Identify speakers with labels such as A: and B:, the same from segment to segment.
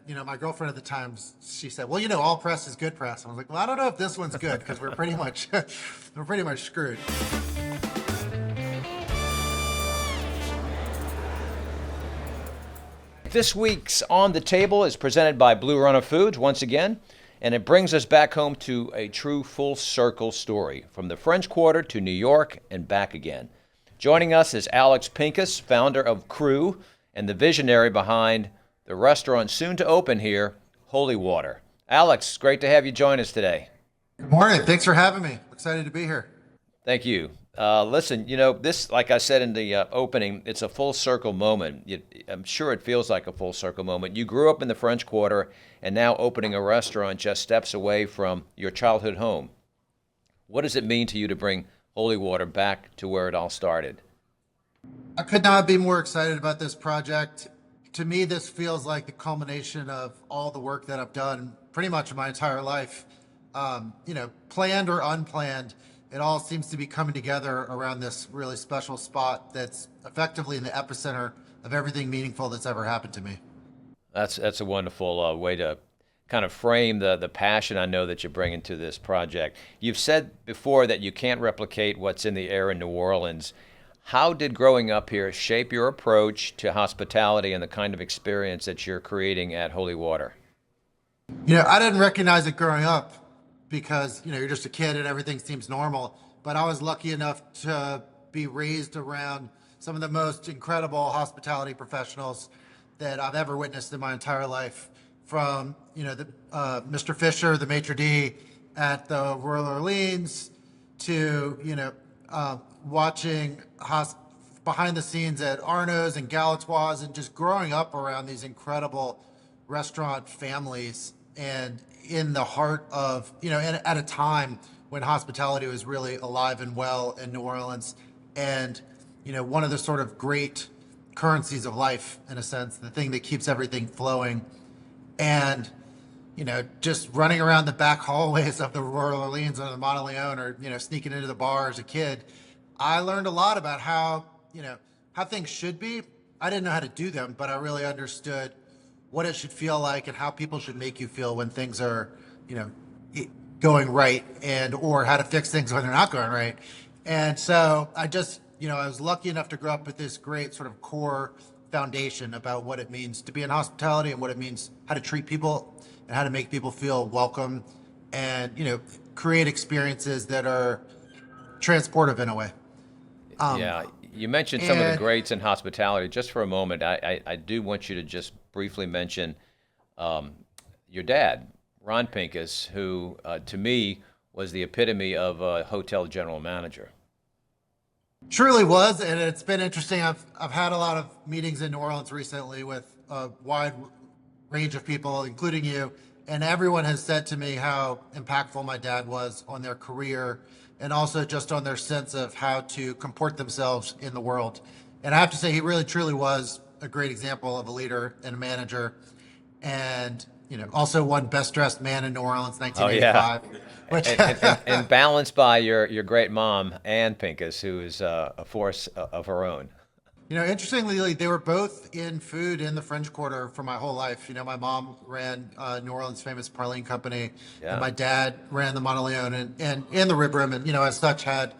A: my girlfriend at the time, she said, well, all press is good press. I was like, well, I don't know if this one's good because we're pretty much, we're pretty much screwed.
B: This week's On the Table is presented by Blue Runner Foods once again, and it brings us back home to a true full circle story, from the French Quarter to New York and back again. Joining us is Alex Pincus, founder of Crew and the visionary behind the restaurant soon to open here, Holywater. Alex, great to have you join us today.
A: Good morning. Thanks for having me. Excited to be here.
B: Thank you. Listen, this, like I said in the opening, it's a full circle moment. I'm sure it feels like a full circle moment. You grew up in the French Quarter and now opening a restaurant just steps away from your childhood home. What does it mean to you to bring Holywater back to where it all started?
A: I could not be more excited about this project. To me, this feels like the culmination of all the work that I've done pretty much my entire life. Planned or unplanned, it all seems to be coming together around this really special spot that's effectively in the epicenter of everything meaningful that's ever happened to me.
B: That's a wonderful way to kind of frame the passion I know that you're bringing to this project. You've said before that you can't replicate what's in the air in New Orleans. How did growing up here shape your approach to hospitality and the kind of experience that you're creating at Holywater?
A: I didn't recognize it growing up because, you're just a kid and everything seems normal. But I was lucky enough to be raised around some of the most incredible hospitality professionals that I've ever witnessed in my entire life. From, Mr. Fisher, the maitre d' at the Royal Orleans, to, watching behind the scenes at Arnaud's and Galatoire's, and just growing up around these incredible restaurant families, and in the heart of, and at a time when hospitality was really alive and well in New Orleans, and, one of the sort of great currencies of life, in a sense, the thing that keeps everything flowing. And, just running around the back hallways of the Royal Orleans or the Monteleone, or, sneaking into the bar as a kid, I learned a lot about how things should be. I didn't know how to do them, but I really understood what it should feel like and how people should make you feel when things are, going right, and or how to fix things when they're not going right. And so I just, I was lucky enough to grow up with this great sort of core foundation about what it means to be in hospitality and what it means, how to treat people and how to make people feel welcome, and, create experiences that are transportive in a way.
B: Yeah, you mentioned some of the greats in hospitality. Just for a moment, I do want you to just briefly mention your dad, Ron Pincus, who to me was the epitome of a hotel general manager.
A: Truly was, and it's been interesting. I've had a lot of meetings in New Orleans recently with a wide range of people, including you, and everyone has said to me how impactful my dad was on their career, and also just on their sense of how to comport themselves in the world. And I have to say, he really truly was a great example of a leader and a manager, and also won Best Dressed Man in New Orleans, 1985.
B: Oh, yeah. And balanced by your great mom, Ann Pincus, who is a force of her own.
A: Interestingly, they were both in food in the French Quarter for my whole life. My mom ran New Orleans' famous Praline Company,
B: Yeah.
A: and my dad ran the Monteleone and the Rib Room, and as such had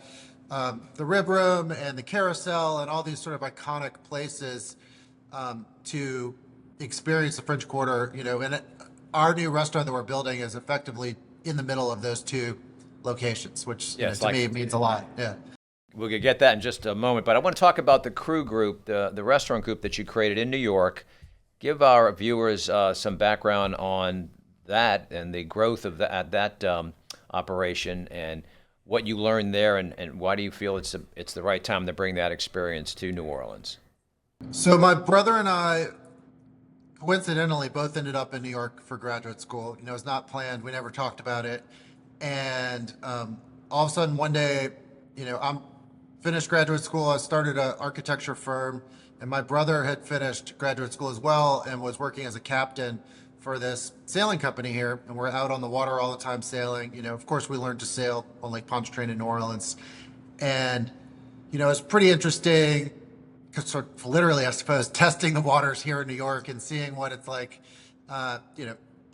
A: the Rib Room and the Carousel and all these sort of iconic places to experience the French Quarter. And our new restaurant that we're building is effectively in the middle of those two locations, which to me means a lot. Yeah.
B: We'll get that in just a moment, but I want to talk about the Crew Group, the restaurant group that you created in New York. Give our viewers some background on that and the growth of that operation, and what you learned there, and why do you feel it's the right time to bring that experience to New Orleans?
A: So my brother and I, coincidentally, both ended up in New York for graduate school. It was not planned. We never talked about it. And all of a sudden, one day, I'm finished graduate school. I started an architecture firm, and my brother had finished graduate school as well and was working as a captain for this sailing company here. And we're out on the water all the time sailing. Of course, we learned to sail on Lake Pontchartrain in New Orleans. And, it's pretty interesting, sort of literally, I suppose, testing the waters here in New York and seeing what it's like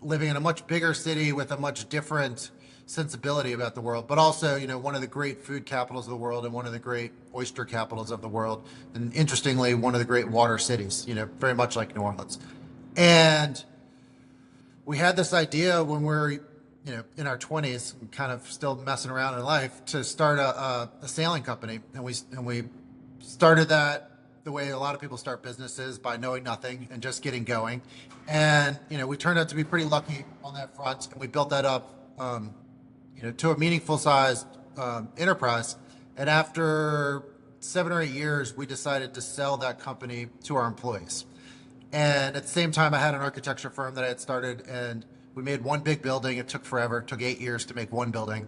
A: living in a much bigger city with a much different sensibility about the world, but also, one of the great food capitals of the world and one of the great oyster capitals of the world. And interestingly, one of the great water cities, very much like New Orleans. And we had this idea when we were, in our 20s, kind of still messing around in life, to start a sailing company. And we started that the way a lot of people start businesses, by knowing nothing and just getting going. And, we turned out to be pretty lucky on that front. And we built that up, to a meaningful sized enterprise. And after 7 or 8 years, we decided to sell that company to our employees. And at the same time, I had an architecture firm that I had started, and we made one big building. It took forever. It took 8 years to make one building.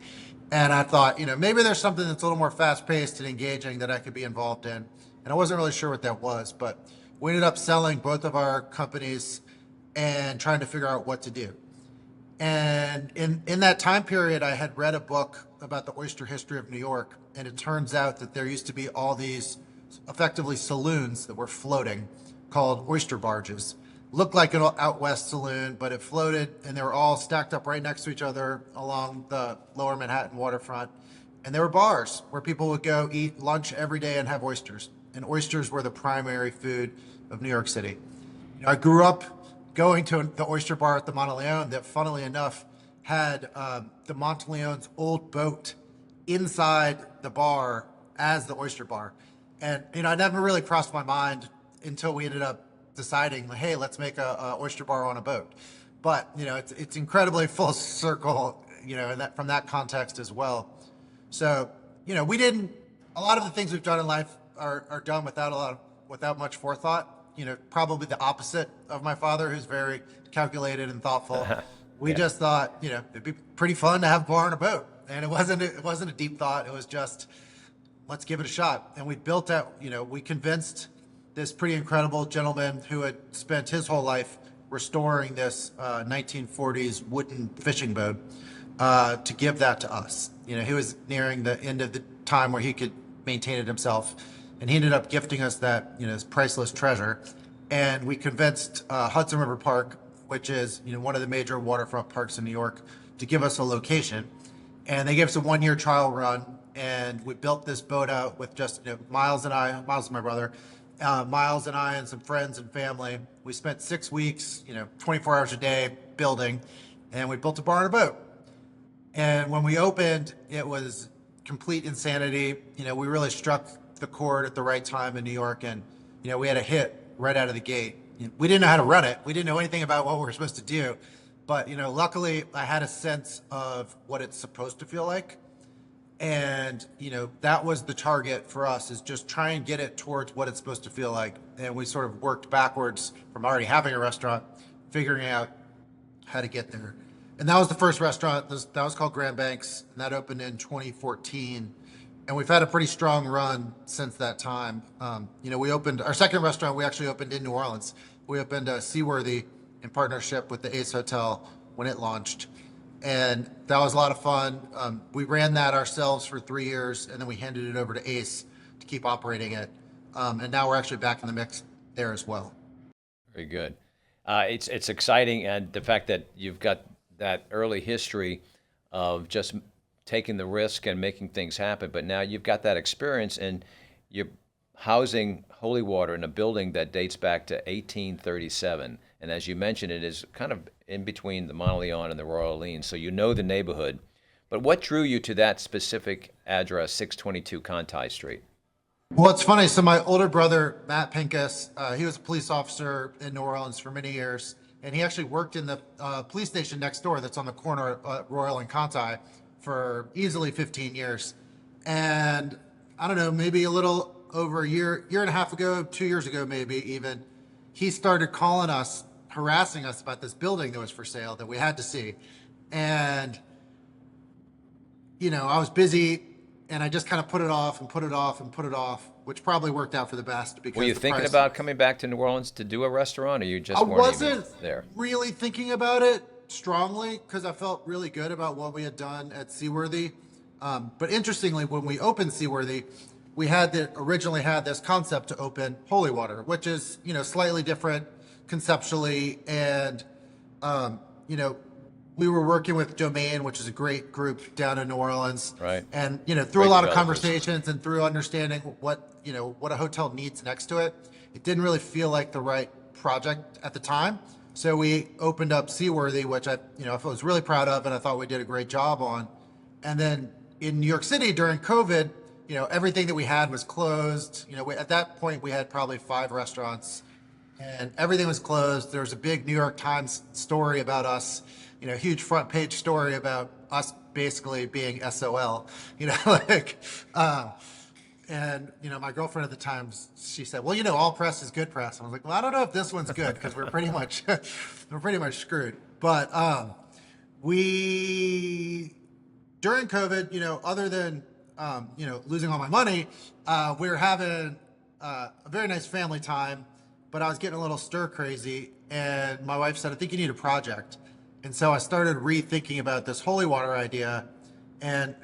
A: And I thought, maybe there's something that's a little more fast-paced and engaging that I could be involved in. And I wasn't really sure what that was, but we ended up selling both of our companies and trying to figure out what to do. And in that time period, I had read a book about the oyster history of New York, and it turns out that there used to be all these effectively saloons that were floating called oyster barges. Looked like an out west saloon, but it floated, and they were all stacked up right next to each other along the lower Manhattan waterfront. And there were bars where people would go eat lunch every day and have oysters. And oysters were the primary food of New York City. I grew up going to the oyster bar at the Monteleone that, funnily enough, had the Monteleone's old boat inside the bar as the oyster bar. And, it never really crossed my mind until we ended up deciding, hey, let's make a oyster bar on a boat. But, it's incredibly full circle, and that from that context as well. So, a lot of the things we've done in life are done without much forethought. Probably the opposite of my father, who's very calculated and thoughtful. We just thought, it'd be pretty fun to have a bar on a boat. And it wasn't a deep thought. It was just, let's give it a shot. And we built out, we convinced this pretty incredible gentleman who had spent his whole life restoring this 1940s wooden fishing boat to give that to us. He was nearing the end of the time where he could maintain it himself. And he ended up gifting us that, this priceless treasure. And we convinced Hudson River Park, which is, one of the major waterfront parks in New York, to give us a location. And they gave us a 1-year trial run. And we built this boat out with just, Miles is my brother, Miles and I and some friends and family. We spent 6 weeks, 24 hours a day building. And we built a bar and a boat. And when we opened, it was complete insanity. We really struck the chord at the right time in New York, and we had a hit right out of the gate. We didn't know how to run it. We didn't know anything about what we were supposed to do, but luckily I had a sense of what it's supposed to feel like, and that was the target for us, is just try and get it towards what it's supposed to feel like. And we sort of worked backwards from already having a restaurant, figuring out how to get there. And that was the first restaurant. That was called Grand Banks, and that opened in 2014. And we've had a pretty strong run since that time. We opened our second restaurant. We actually opened in New Orleans. We opened Seaworthy in partnership with the Ace Hotel when it launched, and that was a lot of fun. We ran that ourselves for 3 years, and then we handed it over to Ace to keep operating it. And now we're actually back in the mix there as well.
B: Very good. It's exciting, and the fact that you've got that early history of just taking the risk and making things happen, but now you've got that experience, and you're housing Holywater in a building that dates back to 1837. And as you mentioned, it is kind of in between the Monteleone and the Royal Orleans, so you know the neighborhood. But what drew you to that specific address, 622 Conti Street?
A: Well, it's funny. So my older brother, Matt Pincus, he was a police officer in New Orleans for many years, and he actually worked in the police station next door that's on the corner of Royal and Conti for easily 15 years. And I don't know, maybe a little over a year and a half ago, 2 years ago, maybe even, he started calling us, harassing us about this building that was for sale that we had to see. And, I was busy, and I just kind of put it off and put it off and put it off, which probably worked out for the best. Because
B: were you thinking about coming back to New Orleans to do a restaurant, or you just weren't
A: wasn't
B: even there?
A: Really thinking about it strongly, because I felt really good about what we had done at Seaworthy. But interestingly, when we opened Seaworthy, we originally had this concept to open Holywater, which is, slightly different conceptually, and, you know, we were working with Domain, which is a great group down in New Orleans.
B: Right.
A: And, through
B: Great
A: a lot of
B: developers.
A: conversations and through understanding what a hotel needs next to it, it didn't really feel like the right project at the time. So we opened up Seaworthy, which I was really proud of and I thought we did a great job on. And then in New York City during COVID, everything that we had was closed. At that point we had probably 5 restaurants and everything was closed. There was a big New York Times story about us, huge front page story about us basically being SOL, like, and my girlfriend at the time, she said, well, all press is good press. I was like, well, I don't know if this one's good because we're pretty much, screwed. But we, during COVID, other than, losing all my money, we were having a very nice family time, but I was getting a little stir crazy. And my wife said, I think you need a project. And so I started rethinking about this Holywater idea. And,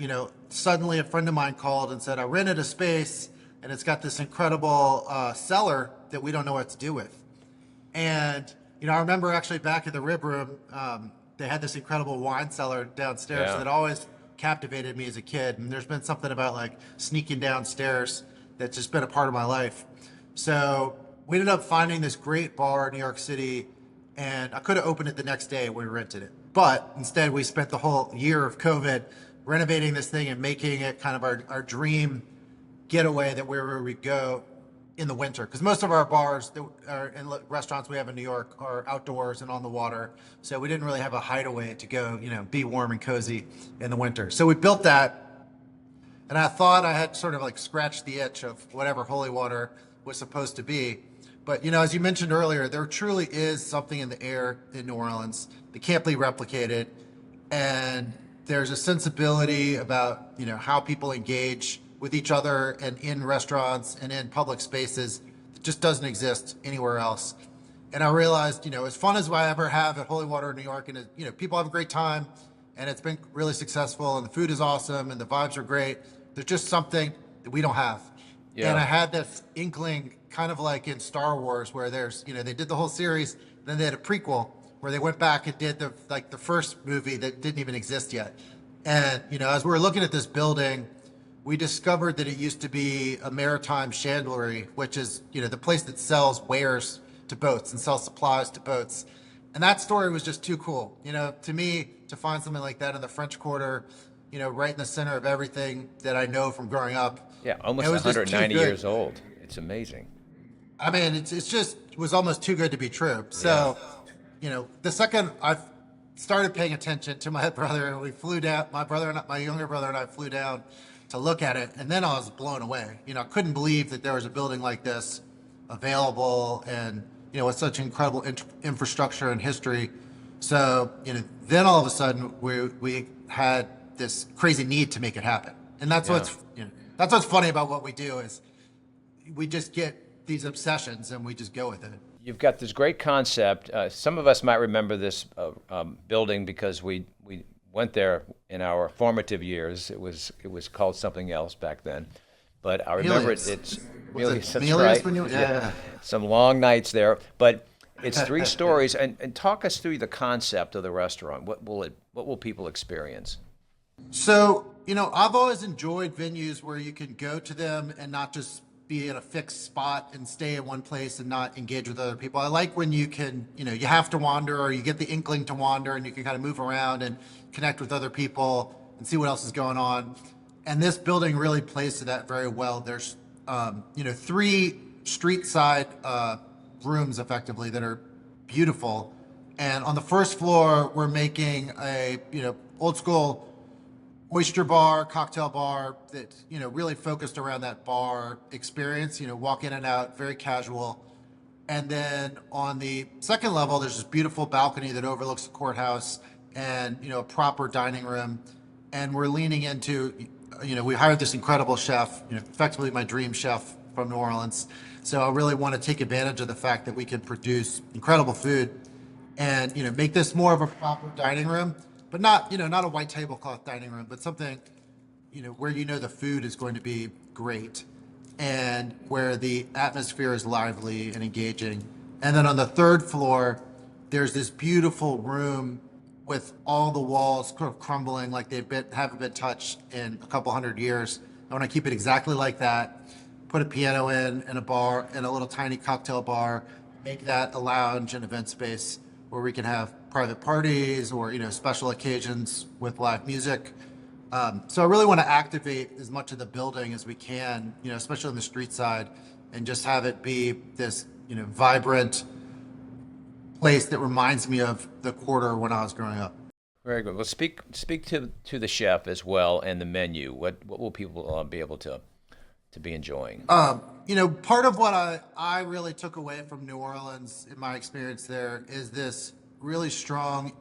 A: suddenly a friend of mine called and said, I rented a space and it's got this incredible cellar that we don't know what to do with. And, I remember actually back at the Rib Room, they had this incredible wine cellar downstairs that always captivated me as a kid. And there's been something about like sneaking downstairs that's just been a part of my life. So we ended up finding this great bar in New York City, and I could have opened it the next day when we rented it. But instead we spent the whole year of COVID renovating this thing and making it kind of our dream getaway that wherever we go in the winter. Because most of our bars that are and restaurants we have in New York are outdoors and on the water. So we didn't really have a hideaway to go, be warm and cozy in the winter. So we built that, and I thought I had sort of like scratched the itch of whatever Holywater was supposed to be. But, as you mentioned earlier, there truly is something in the air in New Orleans that can't be replicated. And there's a sensibility about, how people engage with each other and in restaurants and in public spaces that just doesn't exist anywhere else. And I realized, as fun as I ever have at Holywater in New York, and, people have a great time and it's been really successful and the food is awesome and the vibes are great. There's just something that we don't have. Yeah. And I had this inkling, kind of like in Star Wars, where there's, they did the whole series, then they had a prequel where they went back and did the first movie that didn't even exist yet. And, as we were looking at this building, we discovered that it used to be a maritime chandlery, which is, the place that sells wares to boats and sells supplies to boats. And that story was just too cool. To me, to find something like that in the French Quarter, right in the center of everything that I know from growing up.
B: Yeah, almost 190 years old. It's amazing.
A: I mean, it was almost too good to be true. So, the second I started paying attention to my brother, and we flew down, my younger brother and I flew down to look at it, and then I was blown away. I couldn't believe that there was a building like this available and, with such incredible infrastructure and history. So, then all of a sudden we had this crazy need to make it happen. And that's what's funny about what we do is we just get these obsessions and we just go with it.
B: You've got this great concept. Some of us might remember this building because we went there in our formative years. It was called something else back then, but I remember it's Melius, that's right. Yeah. Some long nights there, but it's 3 stories. And talk us through the concept of the restaurant. What will people experience?
A: So, I've always enjoyed venues where you can go to them and not just be in a fixed spot and stay in one place and not engage with other people. I like when you can, you have to wander or you get the inkling to wander and you can kind of move around and connect with other people and see what else is going on. And this building really plays to that very well. There's, 3 street side rooms effectively that are beautiful. And on the first floor, we're making a, old school oyster bar, cocktail bar that, really focused around that bar experience, walk in and out, very casual. And then on the second level, there's this beautiful balcony that overlooks the courthouse and, a proper dining room. And we're leaning into, we hired this incredible chef, effectively my dream chef from New Orleans. So I really want to take advantage of the fact that we can produce incredible food and, make this more of a proper dining room. But not, not a white tablecloth dining room, but something, where the food is going to be great and where the atmosphere is lively and engaging. And then on the third floor, there's this beautiful room with all the walls sort of crumbling like haven't been touched in a couple hundred years. I want to keep it exactly like that. Put a piano in and a bar and a little tiny cocktail bar. Make that a lounge and event space where we can have private parties or special occasions with live music. So I really want to activate as much of the building as we can, especially on the street side, and just have it be this vibrant place that reminds me of the quarter when I was growing up.
B: Very good. Well, speak to the chef as well and the menu. What will people be able to be enjoying?
A: Part of what I really took away from New Orleans in my experience there is this really strong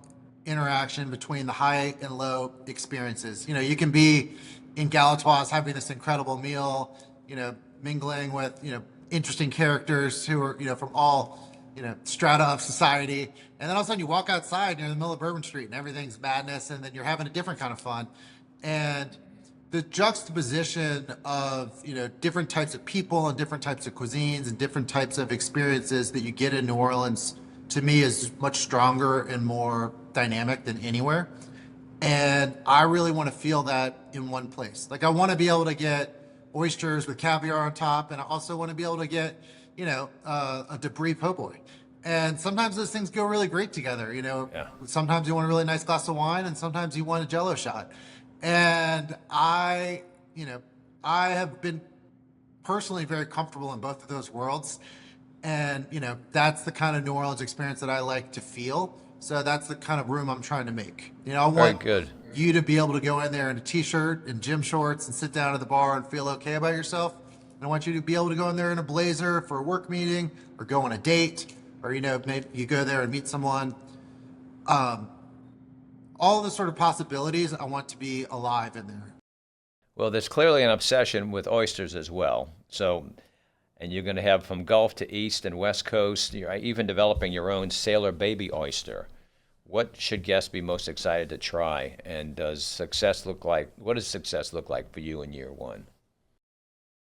A: interaction between the high and low experiences. You can be in Galatoire's having this incredible meal, mingling with, interesting characters who are, from all, strata of society. And then all of a sudden you walk outside and you're in the middle of Bourbon Street and everything's madness, and then you're having a different kind of fun. And the juxtaposition of, different types of people and different types of cuisines and different types of experiences that you get in New Orleans, to me, is much stronger and more dynamic than anywhere. And I really want to feel that in one place. Like, I want to be able to get oysters with caviar on top, and I also want to be able to get, a debris po' boy. And sometimes those things go really great together.
B: Yeah.
A: Sometimes you want a really nice glass of wine, and sometimes you want a Jell-O shot. And I have been personally very comfortable in both of those worlds. And, that's the kind of New Orleans experience that I like to feel. So that's the kind of room I'm trying to make. I want you to be able to go in there in a t-shirt and gym shorts and sit down at the bar and feel okay about yourself. And I want you to be able to go in there in a blazer for a work meeting or go on a date, or, maybe you go there and meet someone. All the sort of possibilities I want to be alive in there.
B: Well, there's clearly an obsession with oysters as well. So, and you're going to have from Gulf to East and West Coast, you're even developing your own Sailor Baby oyster. What should guests be most excited to try? And what does success look like for you in year one?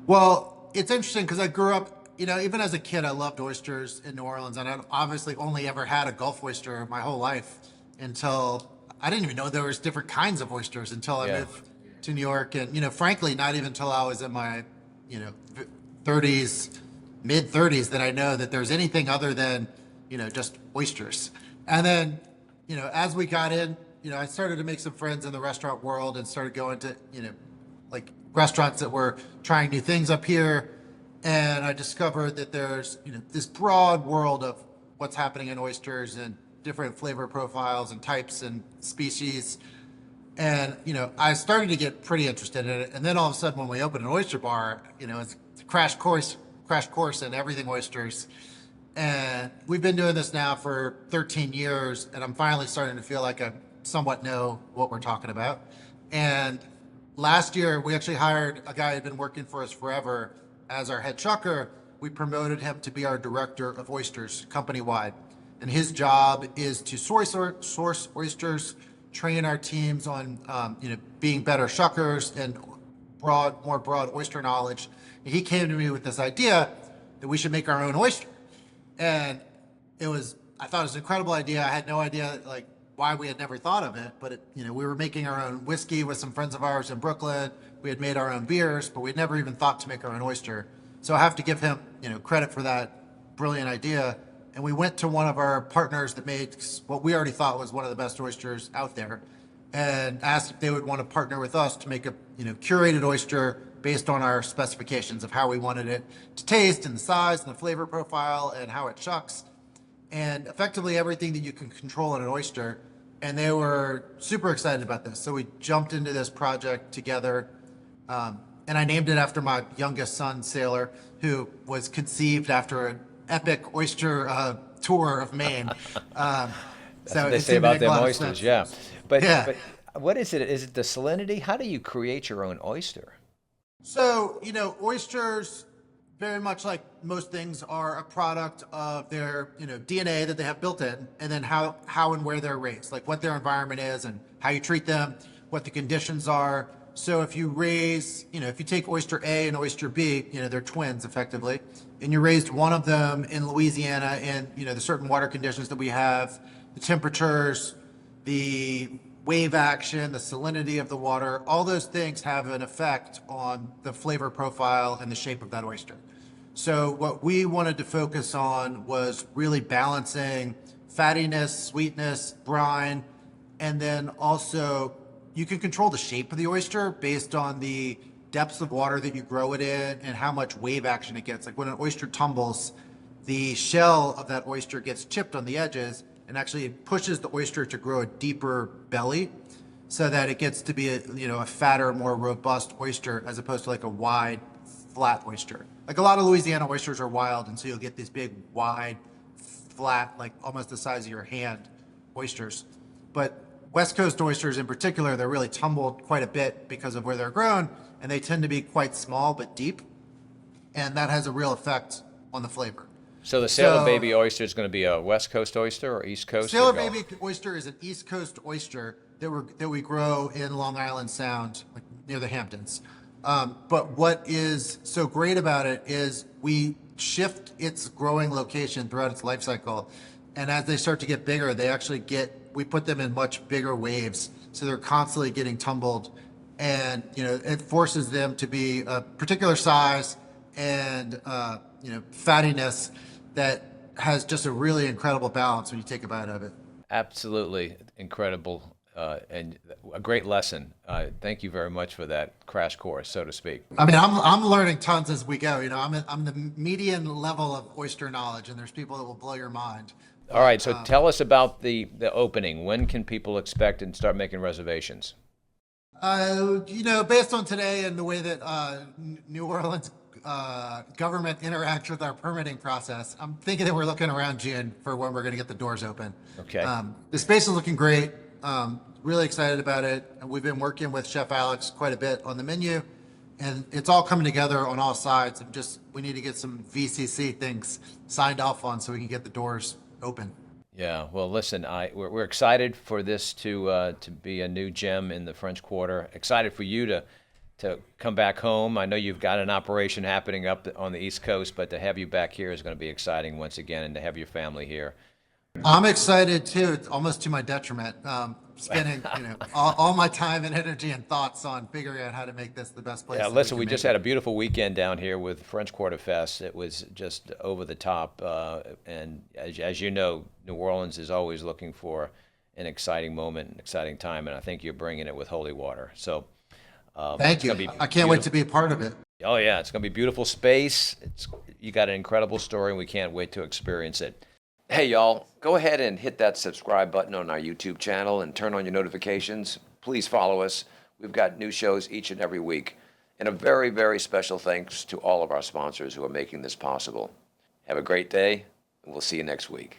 A: Well, it's interesting because I grew up, even as a kid, I loved oysters in New Orleans. And I obviously only ever had a Gulf oyster my whole life until I didn't even know there was different kinds of oysters until I moved to New York. And, frankly, not even until I was in my, 30s, mid 30s, that I know that there's anything other than, just oysters. And then, as we got in, I started to make some friends in the restaurant world and started going to, like restaurants that were trying new things up here. And I discovered that there's, this broad world of what's happening in oysters and different flavor profiles and types and species. And, I started to get pretty interested in it. And then all of a sudden, when we opened an oyster bar, it's a crash course in everything oysters. And we've been doing this now for 13 years, and I'm finally starting to feel like I somewhat know what we're talking about. And last year, we actually hired a guy who had been working for us forever as our head shucker. We promoted him to be our director of oysters company-wide. And his job is to source oysters, train our teams on, being better shuckers and more broad oyster knowledge. And he came to me with this idea that we should make our own oyster. And I thought it was an incredible idea. I had no idea why we had never thought of it, but we were making our own whiskey with some friends of ours in Brooklyn. We had made our own beers, but we'd never even thought to make our own oyster. So I have to give him, credit for that brilliant idea. And we went to one of our partners that made what we already thought was one of the best oysters out there, and asked if they would want to partner with us to make a, curated oyster based on our specifications of how we wanted it to taste and the size and the flavor profile and how it shucks, and effectively everything that you can control in an oyster. And they were super excited about this. So we jumped into this project together. And I named it after my youngest son, Sailor, who was conceived after an epic oyster tour of Maine.
B: That's what they say about them oysters, yeah. But what is it? Is it the salinity? How do you create your own oyster?
A: So, oysters, very much like most things, are a product of their, DNA that they have built in, and then how and where they're raised, like what their environment is and how you treat them, what the conditions are. So if you raise, if you take oyster A and oyster B, they're twins effectively, and you raised one of them in Louisiana and, the certain water conditions that we have, the temperatures, the wave action, the salinity of the water, all those things have an effect on the flavor profile and the shape of that oyster. So what we wanted to focus on was really balancing fattiness, sweetness, brine, and then also you can control the shape of the oyster based on the depths of water that you grow it in and how much wave action it gets. Like when an oyster tumbles, the shell of that oyster gets chipped on the edges and actually pushes the oyster to grow a deeper belly so that it gets to be a fatter, more robust oyster as opposed to like a wide, flat oyster. Like a lot of Louisiana oysters are wild, and so you'll get these big, wide, flat, like almost the size of your hand oysters. But West Coast oysters in particular, they're really tumbled quite a bit because of where they're grown, and they tend to be quite small but deep, and that has a real effect on the flavor.
B: So the Sailor Baby oyster is going to be a West Coast oyster or East Coast?
A: Sailor Baby oyster is an East Coast oyster that we grow in Long Island Sound, like near the Hamptons. But what is so great about it is we shift its growing location throughout its life cycle. And as they start to get bigger, we put them in much bigger waves. So they're constantly getting tumbled. And, it forces them to be a particular size and, fattiness that has just a really incredible balance when you take a bite of it.
B: Absolutely incredible. And a great lesson. Thank you very much for that crash course, so to speak.
A: I mean, I'm learning tons as we go. I'm the median level of oyster knowledge, and there's people that will blow your mind.
B: All right, so tell us about the opening. When can people expect and start making reservations?
A: Based on today and the way that New Orleans government interacts with our permitting process, I'm thinking that we're looking around June for when we're going to get the doors open.
B: Okay.
A: The space is looking great. Really excited about it. And we've been working with Chef Alex quite a bit on the menu, and it's all coming together on all sides. We need to get some VCC things signed off on so we can get the doors open.
B: Yeah, well, listen, we're excited for this to be a new gem in the French Quarter. Excited for you to come back home. I know you've got an operation happening up on the East Coast, but to have you back here is going to be exciting once again, and to have your family here.
A: I'm excited too. It's almost to my detriment. Spending all my time and energy and thoughts on figuring out how to make this the best place.
B: Yeah, listen, we just had a beautiful weekend down here with French Quarter Fest. It was just over the top, and as you know, New Orleans is always looking for an exciting moment, an exciting time, and I think you're bringing it with Holywater. So,
A: thank you. I can't wait to be a part of it.
B: Oh yeah, it's going to be beautiful space. You got an incredible story, and we can't wait to experience it. Hey, y'all, go ahead and hit that subscribe button on our YouTube channel and turn on your notifications. Please follow us. We've got new shows each and every week. And a very, very special thanks to all of our sponsors who are making this possible. Have a great day, and we'll see you next week.